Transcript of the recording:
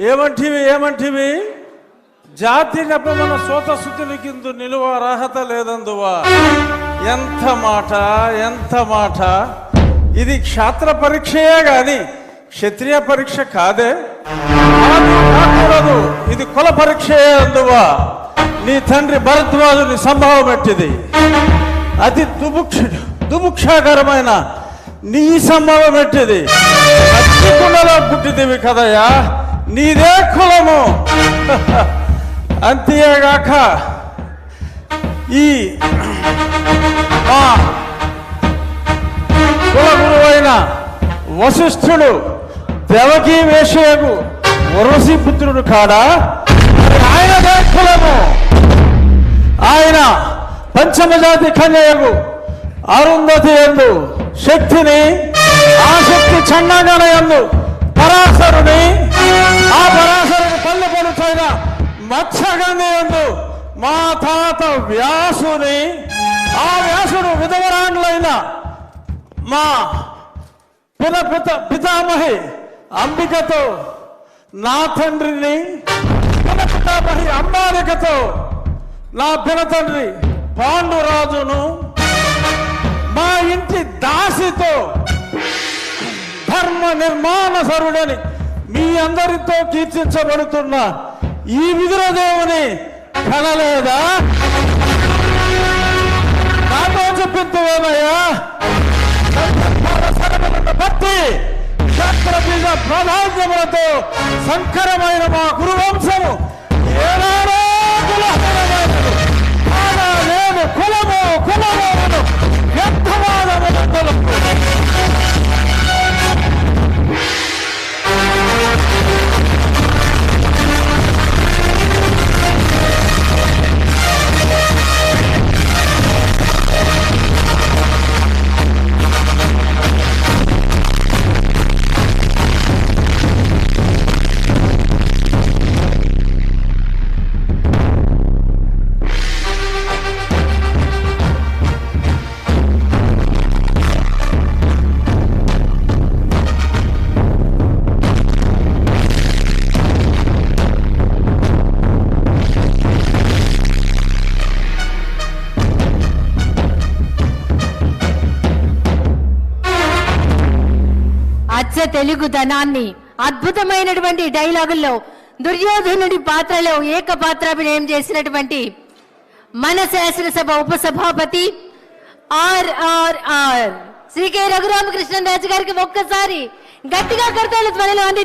ఏమంటివి జాతి నెపమన సోతసుతునికిందు నిలువ అర్హత లేదందువా. ఎంత మాట ఇది క్షాత్ర పరీక్షయే గాని క్షత్రియ పరీక్ష కాదే. కాకూడదు, ఇది కుల పరీక్షయే అందువా. నీ తండ్రి భరద్వాజుని సంభవం ఎట్టిది. అతి దుముక్షాకరమైన నీ సంభవం ఎట్టిది. అగ్నికుండలో పుట్టిదివి కదయ్యా, నీదే కులము. అంతేగాక ఈ కుల గురువైన వశిష్ఠుడు దేవకీ వేషయకు వరసి పుత్రుడు కాడా, ఆయనదే కులము. ఆయన పంచమజాతి కన్యకు అరుంధతి యందు శక్తిని, ఆ శక్తి చండాగణ యందు పరాశరుని, ఆ పరాశరుని పల్లె పలుచైన మత్స్యగంధి యందు మా తాత వ్యాసుని, ఆ వ్యాసుడు విధవరాండ్లైన మా పితామహి అంబికతో, నా తండ్రిని పితామహి అంబాలికతో, నా పినతండ్రి పాండురాజును, మా ఇంటి దాసితో ధర్మ నిర్మాణ సరుడని మీ అందరితో కీర్తించబడుతున్న ఈ విదురదేవుని కనలేదా? నాతో చెప్పిందేమయ్యా. భక్తి క్షత్రబీజ ప్రాధాన్యములతో సంకరమైన మా గురువంశము ఏనాడో కులహీనమైనది. కాగా నేను కులము వ్యర్థవాదములకు తెలుగుదనాన్ని అద్భుతమైనటువంటి డైలాగుల్లో దుర్యోధనుడి పాత్రలో ఏకపాత్రాభినయం చేసినటువంటి మన శాసనసభ ఉపసభాపతి ఆర్ఆర్ఆర్ శ్రీ కె రఘురామకృష్ణరాజు గారికి ఒక్కసారి గట్టిగా కర్తవ్య ధ్వనిలో అంది.